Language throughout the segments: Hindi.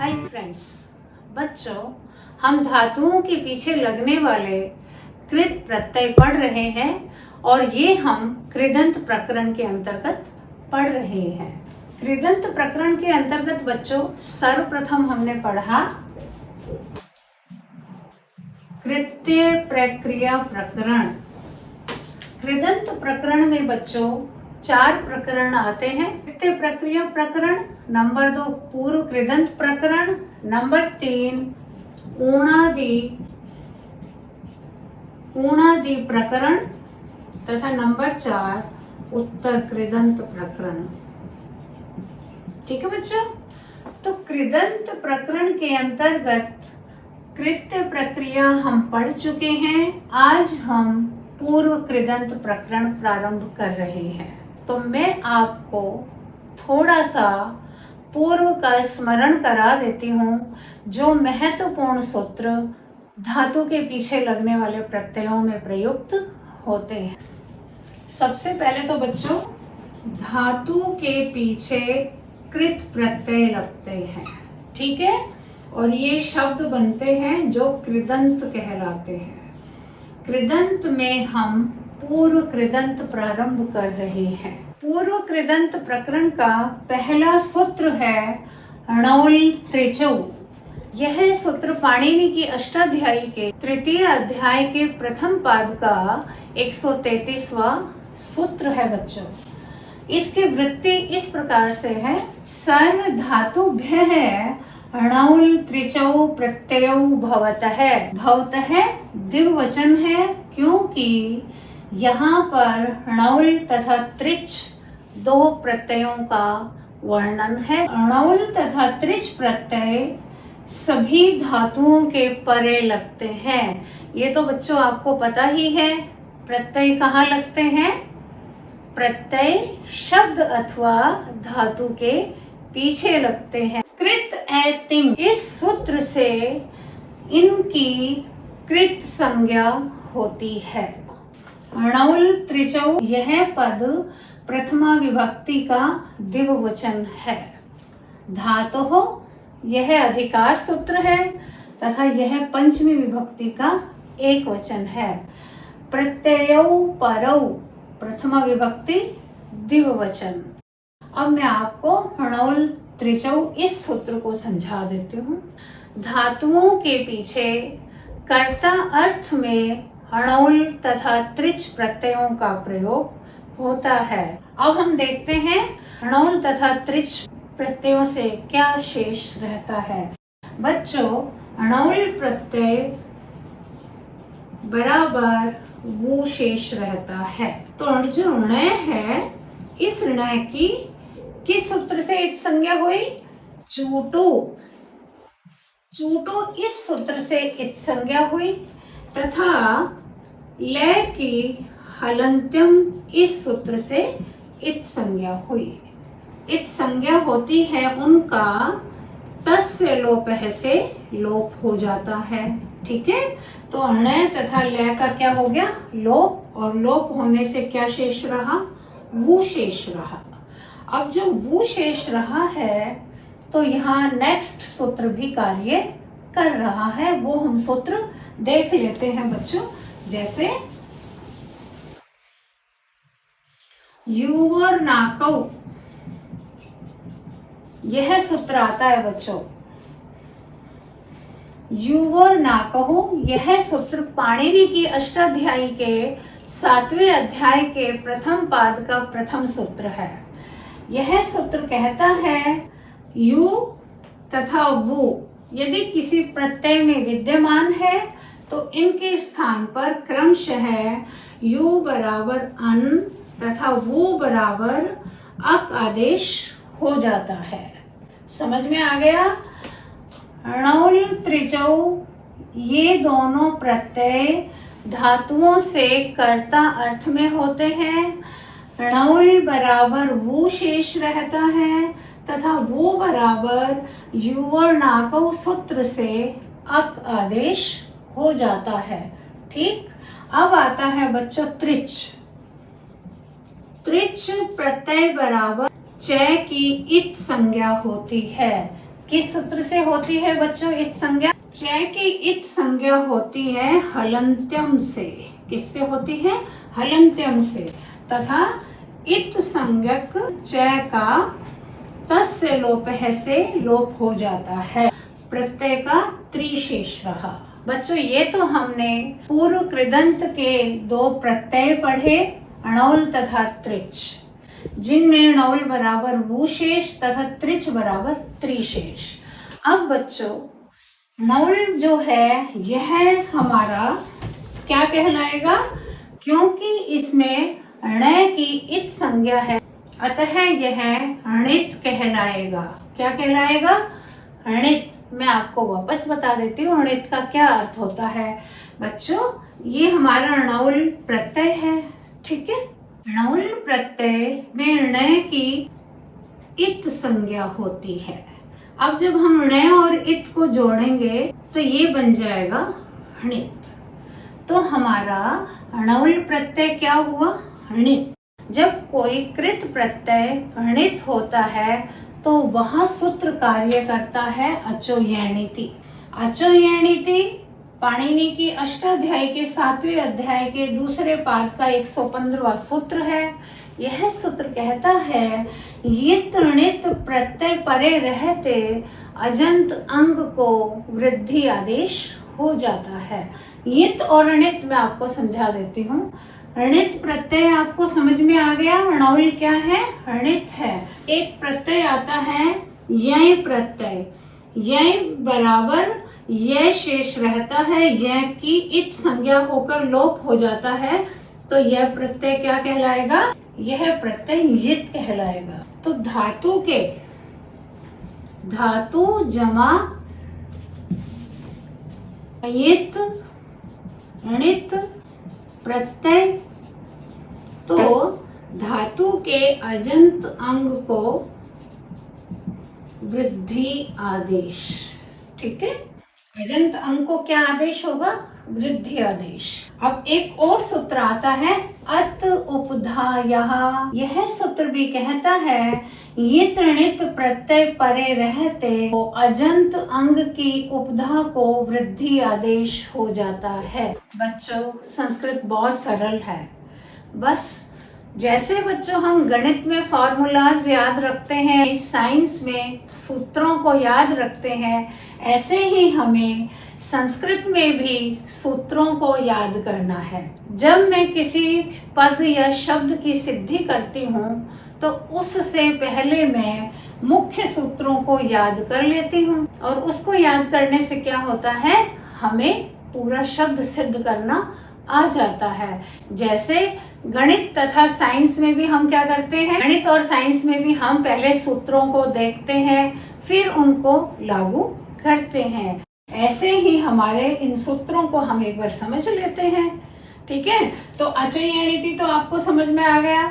हाय फ्रेंड्स, बच्चों हम धातुओं के पीछे लगने वाले कृत प्रत्यय पढ़ रहे हैं और ये हम कृदंत प्रकरण के अंतर्गत पढ़ रहे हैं। कृदंत प्रकरण के अंतर्गत बच्चों सर्वप्रथम हमने पढ़ा कृत्य प्रक्रिया प्रकरण। कृदंत प्रकरण में बच्चों 4 प्रकरण आते हैं। कृत्य प्रक्रिया प्रकरण, नंबर 2 पूर्व कृदंत प्रकरण, नंबर 3 ऊणादि प्रकरण तथा नंबर 4 उत्तर कृदंत प्रकरण। ठीक है बच्चों, तो कृदंत प्रकरण के अंतर्गत कृत्य प्रक्रिया हम पढ़ चुके हैं। आज हम पूर्व कृदंत प्रकरण प्रारंभ कर रहे हैं। तो मैं आपको थोड़ा सा पूर्व का स्मरण करा देती हूँ, जो महत्वपूर्ण सूत्र धातु के पीछे लगने वाले प्रत्ययों में प्रयुक्त होते हैं। सबसे पहले तो बच्चों धातु के पीछे कृत प्रत्यय लगते हैं, ठीक है, और ये शब्द बनते हैं जो कृदंत कहलाते हैं। कृदंत में हम पूर्व कृदंत प्रारंभ कर रहे हैं। पूर्व कृदंत प्रकरण का पहला सूत्र है णौल त्रिचौ। यह सूत्र पाणिनि की अष्टाध्यायी के तृतीय अध्याय के प्रथम पाद का 133वां सूत्र है बच्चों। इसकी वृत्ति इस प्रकार से है, सर्व धातुभ्यः णौल त्रिचौ प्रत्ययौ भवतः। भवतः द्विवचन है क्योंकि यहाँ पर णौल तथा त्रिच 2 प्रत्ययों का वर्णन है। णौल तथा त्रिच प्रत्यय सभी धातुओं के परे लगते हैं। ये तो बच्चों आपको पता ही है। प्रत्यय कहाँ लगते हैं? प्रत्यय शब्द अथवा धातु के पीछे लगते हैं। कृत ऐतिम, इस सूत्र से इनकी कृत संज्ञा होती है। णौल त्रिचौ, यह पद प्रथमा विभक्ति का द्विवचन है। धातुः, यह अधिकार सूत्र है तथा यह पंचमी विभक्ति का एक वचन है। प्रत्ययौ परौ, प्रथमा विभक्ति द्विवचन। अब मैं आपको णौल त्रिचौ इस सूत्र को समझा देती हूँ। धातुओं के पीछे कर्ता अर्थ में णौल तथा त्रिच प्रत्ययों का प्रयोग होता है। अब हम देखते हैं णौल तथा त्रिच प्रत्ययों से क्या शेष रहता है। बच्चों णौल प्रत्यय बराबर वो शेष रहता है। तो जो ऋणय है, इस ऋणय की किस सूत्र से इत संज्ञा हुई? चूटु। चूटु इस सूत्र से इत संज्ञा हुई तथा लय की हलंत्यम इस सूत्र से इत संज्ञा हुई। इत संज्ञा होती है उनका तस्य लोपः से लोप हो जाता है। ठीक है, तो अणय तथा लय का क्या हो गया? लोप, और लोप होने से क्या शेष रहा? वो शेष रहा। अब जो वो शेष रहा है तो यहाँ नेक्स्ट सूत्र भी कार्य कर रहा है। वो हम सूत्र देख लेते हैं बच्चों। जैसे युवर नाकौ, यह सूत्र आता है बच्चों। युवर नाकौ, यह सूत्र पाणिनि की अष्टाध्यायी के 7वें अध्याय के प्रथम पाद का प्रथम सूत्र है। यह सूत्र कहता है यु तथा वो यदि किसी प्रत्यय में विद्यमान है तो इनके स्थान पर क्रमशः यु बराबर अन तथा वो बराबर अक आदेश हो जाता है। समझ में आ गया? णौल त्रिचौ, ये दोनों प्रत्यय धातुओं से कर्ता अर्थ में होते हैं। णौल बराबर वो शेष रहता है तथा वो बराबर युवर नाकौ सूत्र से अक आदेश हो जाता है। ठीक, अब आता है बच्चों त्रिच। त्रिच प्रत्यय बराबर च की इत संज्ञा होती है। किस सूत्र से होती है बच्चों इत संज्ञा? च की इत संज्ञा होती है हलंत्यम से। किससे होती है? हलंत्यम से। तथा इत संज्ञक च का तस्य लोप है से लोप हो जाता है, प्रत्यय का त्रिशेष रहा। बच्चों ये तो हमने पूर्व कृदंत के दो प्रत्यय पढ़े, अणौल तथा त्रिच, जिनमें णौल बराबर वुशेष तथा त्रिच बराबर त्रिशेष। अब बच्चों णौल जो है यह हमारा क्या कहलाएगा? क्योंकि इसमें ण की इत संज्ञा है, अतः यह णित कहलाएगा। क्या कहलाएगा? णित। मैं आपको वापस बता देती हूँ णित का क्या अर्थ होता है। बच्चों ये हमारा णौल प्रत्यय है, ठीक है। णौल प्रत्यय में ण की इत संज्ञा होती है। अब जब हम ण और इत को जोड़ेंगे तो ये बन जाएगा णित। तो हमारा णौल प्रत्यय क्या हुआ? णित। जब कोई कृत प्रत्यय णित होता है तो वह सूत्र कार्य करता है अचो यणिति। अचो यणिति पाणिनि की अष्टाध्यायी के 7वें अध्याय के दूसरे पाद का 115वां सूत्र है। यह सूत्र कहता है यित णित प्रत्यय परे रहते अजंत अंग को वृद्धि आदेश हो जाता है। यित और णित मैं आपको समझा देती हूँ। णित प्रत्यय आपको समझ में आ गया? णौल क्या है? णित है। एक प्रत्यय आता है यय प्रत्यय, यय बराबर यह शेष रहता है, यह की इत संज्ञा होकर लोप हो जाता है, तो यह प्रत्यय क्या कहलाएगा? यह प्रत्यय यित कहलाएगा। तो धातु के धातु जमा यित णित प्रत्यय, तो धातु के अजंत अंग को वृद्धि आदेश, ठीक है। अजंत अंग को क्या आदेश होगा? वृद्धि आदेश। अब एक और सूत्र आता है अत उपधायः। यह सूत्र भी कहता है यित णित प्रत्यय परे रहते तो अजंत अंग की उपधा को वृद्धि आदेश हो जाता है। बच्चों संस्कृत बहुत सरल है। बस जैसे बच्चों हम गणित में फॉर्मूलाज याद रखते हैं, साइंस में सूत्रों को याद रखते हैं, ऐसे ही हमें संस्कृत में भी सूत्रों को याद करना है। जब मैं किसी पद या शब्द की सिद्धि करती हूँ तो उससे पहले मैं मुख्य सूत्रों को याद कर लेती हूँ, और उसको याद करने से क्या होता है, हमें पूरा शब्द सिद्ध करना आ जाता है। जैसे गणित तथा साइंस में भी हम क्या करते हैं, गणित और साइंस में भी हम पहले सूत्रों को देखते हैं फिर उनको लागू करते हैं। ऐसे ही हमारे इन सूत्रों को हम एक बार समझ लेते हैं, ठीक है। तो अचो यणिति तो आपको समझ में आ गया।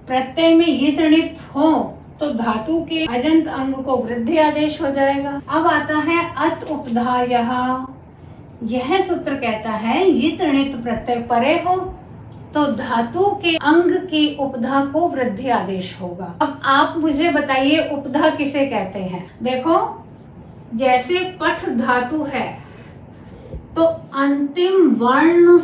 प्रत्यय में यित णित हो तो धातु के अजंत अंग को वृद्धि आदेश हो जाएगा। अब आता है अत उपधायः। यह सूत्र कहता है यित णित प्रत्यय परे हो तो धातु के अंग की उपधा को वृद्धि आदेश होगा। अब आप मुझे बताइए उपधा किसे कहते हैं? देखो जैसे पठ धातु है तो अंतिम वर्ण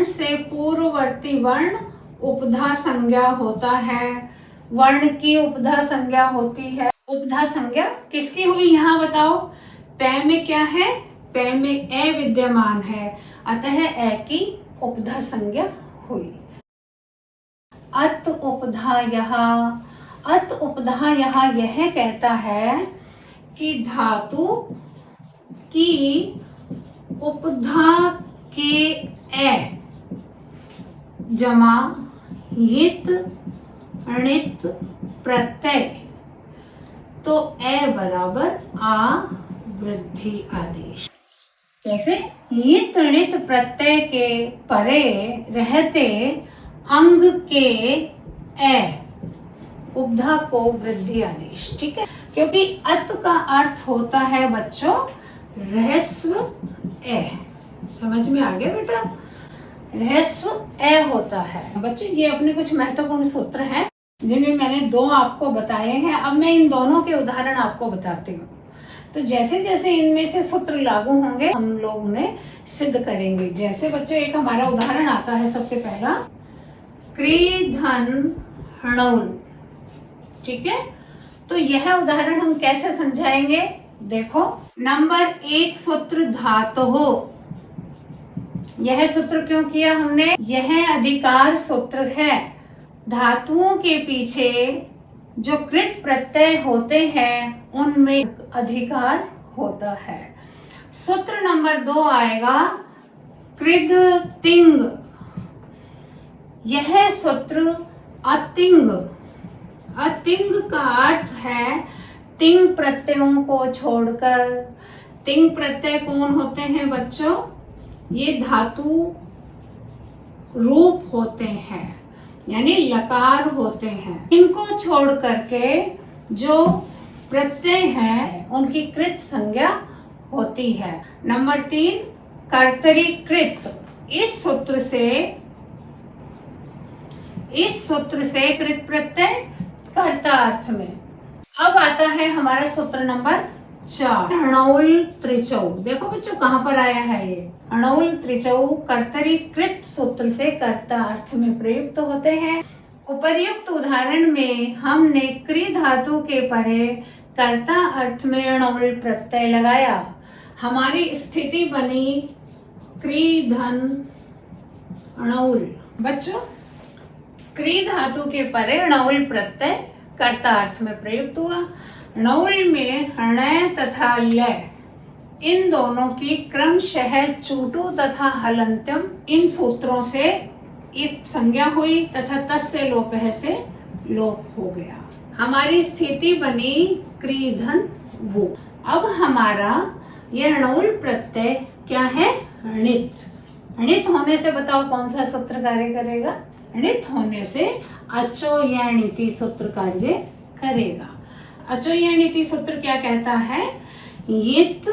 से पूर्ववर्ती वर्ण उपधा संज्ञा होता है। वर्ण की उपधा संज्ञा होती है। उपधा संज्ञा किसकी हुई यहाँ बताओ? पै में क्या है? पै में ए विद्यमान है, अतः ए की उपधा संज्ञा हुई। अत उपधायः। अत उपधायः यह कहता है कि धातु की उपधा के ए जमा यित णित प्रत्यय, तो ए बराबर आ वृद्धि आदेश। कैसे? यित णित प्रत्यय के परे रहते अंग के ए उपधा को वृद्धि आदेश, ठीक है। क्योंकि अत का अर्थ होता है बच्चों रहस्व ए। समझ में आ गया बेटा? रहस्व ए होता है। बच्चों ये अपने कुछ महत्वपूर्ण सूत्र हैं। जिनमें मैंने 2 आपको बताए हैं। अब मैं इन दोनों के उदाहरण आपको बताती हूँ। तो जैसे जैसे इनमें से सूत्र लागू होंगे हम लोग उन्हें सिद्ध करेंगे। जैसे बच्चों एक हमारा उदाहरण आता है सबसे पहला, क्री धन णौल। ठीक है, तो यह उदाहरण हम कैसे समझाएंगे? देखो, नंबर 1 सूत्र धातुः। यह सूत्र क्यों किया हमने? यह अधिकार सूत्र है। धातुओं के पीछे जो कृत प्रत्यय होते हैं उनमें अधिकार होता है। सूत्र नंबर 2 आएगा कृद तिंग। यह सूत्र अतिंग। अतिंग का अर्थ है तिंग प्रत्ययों को छोड़कर। तिंग प्रत्यय कौन होते हैं बच्चों? ये धातु रूप होते हैं, यानी लकार होते हैं। इनको छोड़ करके जो प्रत्यय हैं उनकी कृत संज्ञा होती है। नंबर 3 कर्तरीकृत। इस सूत्र से कृत प्रत्यय कर्ता अर्थ में। अब आता है हमारा सूत्र नंबर 4 णौल त्रिचौ। देखो बच्चों कहां पर आया है ये णौल त्रिचौ। कर्तरीकृत सूत्र से कर्ता अर्थ में प्रयुक्त होते हैं। उपर्युक्त उदाहरण में हमने क्री धातु के परे कर्ता अर्थ में णौल प्रत्यय लगाया। हमारी स्थिति बनी क्री धन णौल। बच्चों क्री धातु के परे णौल प्रत्यय कर्ता अर्थ में प्रयुक्त हुआ। णौल में ण तथा ल इन दोनों की क्रमशः चूटु तथा हलंत्यम इन सूत्रों से एक संज्ञा हुई तथा तस्य लोपः से लोप हो गया। हमारी स्थिति बनी क्रीधन वो। अब हमारा यह णौल प्रत्यय क्या है? णित। णित होने से बताओ कौन सा सूत्र कार्य करेगा? णित होने से अचो या णिति सूत्र कार्य करेगा। अचो या णिति सूत्र क्या कहता है? यित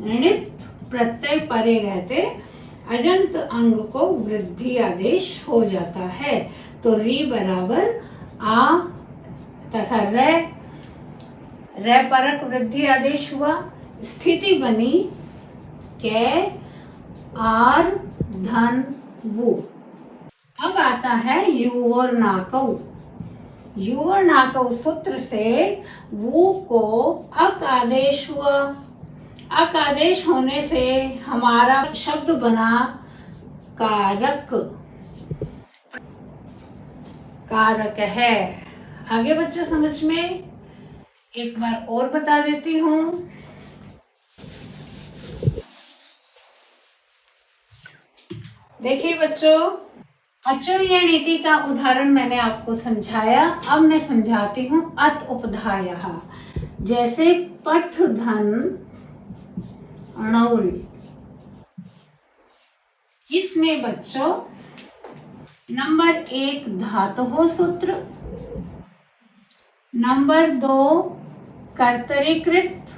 णित प्रत्यय परे रहते अजंत अंग को वृद्धि आदेश हो जाता है। तो री बराबर आ तथा रे परक वृद्धि आदेश हुआ। स्थिति बनी कै आर धन वो। अब आता है यू और नाकौ। यू और नाकौ सूत्र से वो को अक आदेश हुआ। अक आदेश होने से हमारा शब्द बना कारक। कारक है। आगे बच्चों समझ में एक बार और बता देती हूँ। देखिए बच्चों, अचो या णिति का उदाहरण मैंने आपको समझाया। अब मैं समझाती हूँ अत उपधायः। जैसे पठ धन णौल। इसमें बच्चों नंबर 1 धातुः सूत्र, नंबर 2 कर्तरीकृत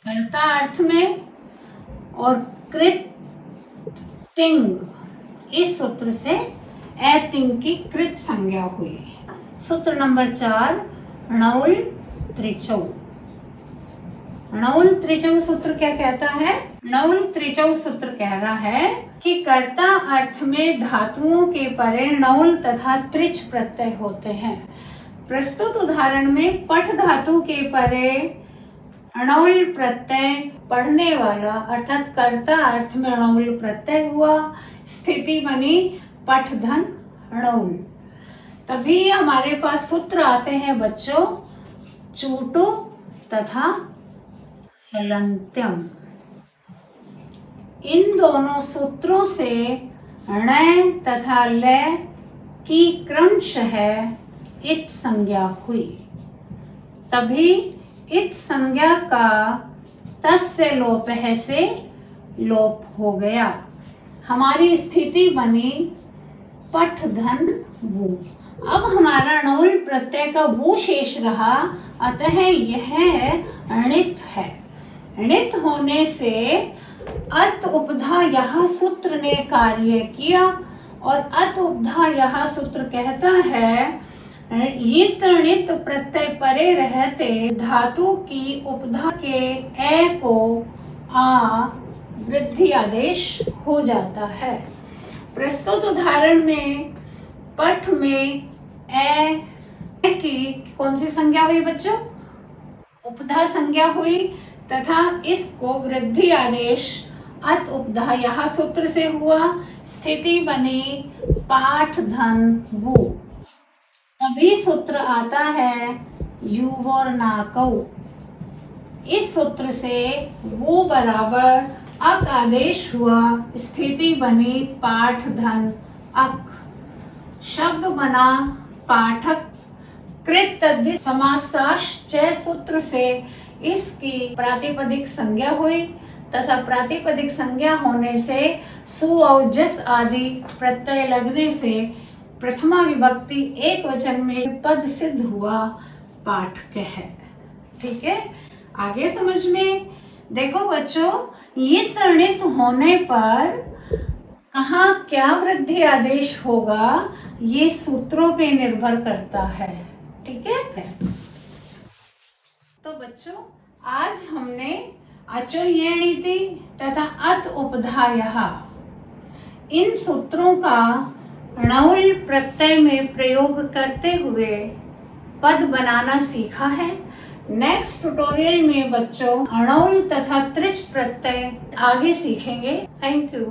कर्ता अर्थ में और कृत तिंग इस सूत्र से अतिंग की कृत संज्ञा हुई। सूत्र नंबर 4 णौल त्रिचौ। णौल त्रिचौ सूत्र क्या कहता है? णौल त्रिचौ सूत्र कह रहा है कि कर्ता अर्थ में धातुओं के परे णौल तथा त्रिच प्रत्यय होते हैं। प्रस्तुत उदाहरण में पठ धातु के परे णौल प्रत्यय पढ़ने वाला अर्थात कर्ता अर्थ में णौल प्रत्यय हुआ। स्थिति बनी पठ धन णौल। तभी हमारे पास सूत्र आते हैं बच्चों चूटु तथा हलंत्यम। इन दोनों सूत्रों से ण तथा ल की क्रमशः इत संज्ञा हुई। तभी इत संज्ञा का तस्य लोपः से लोप हो गया। हमारी स्थिति बनी पठ धन वो। अब हमारा णौल प्रत्यय का वो शेष रहा, अतः यह णित है। णित होने से अत उपधा यह सूत्र ने कार्य किया और अत उपधा यह सूत्र कहता है ये तृणित प्रत्यय परे रहते धातु की उपधा के ए को आ वृद्धि आदेश हो जाता है। प्रस्तुत उदाहरण में पठ में ए की कौन सी संज्ञा हुई बच्चों? उपधा संज्ञा हुई तथा इसको वृद्धि आदेश अत उपधा यह सूत्र से हुआ। स्थिति बनी पाठ धन वो। तभी सूत्र आता है युवोर नाकौ। इस सूत्र से वो बराबर अक आदेश हुआ। स्थिति बनी पाठ धन अक। शब्द बना पाठक। कृत तद्धित समासाश्च सूत्र से इसकी प्रातिपदिक संज्ञा हुई तथा प्रातिपदिक संज्ञा होने से सु और जस आदि प्रत्यय लगने से प्रथमा विभक्ति एक वचन में पद सिद्ध हुआ पाठक है। ठीक है, आगे समझ में देखो बच्चों, ये तृणित होने पर कहाँ क्या वृद्धि आदेश होगा ये सूत्रों पे निर्भर करता है। ठीक है, तो बच्चों आज हमने अचो येणिति तथा अत उपधायः इन सूत्रों का णौल प्रत्यय में प्रयोग करते हुए पद बनाना सीखा है। नेक्स्ट ट्यूटोरियल में बच्चों अणौल तथा त्रिच प्रत्यय आगे सीखेंगे। Thank you.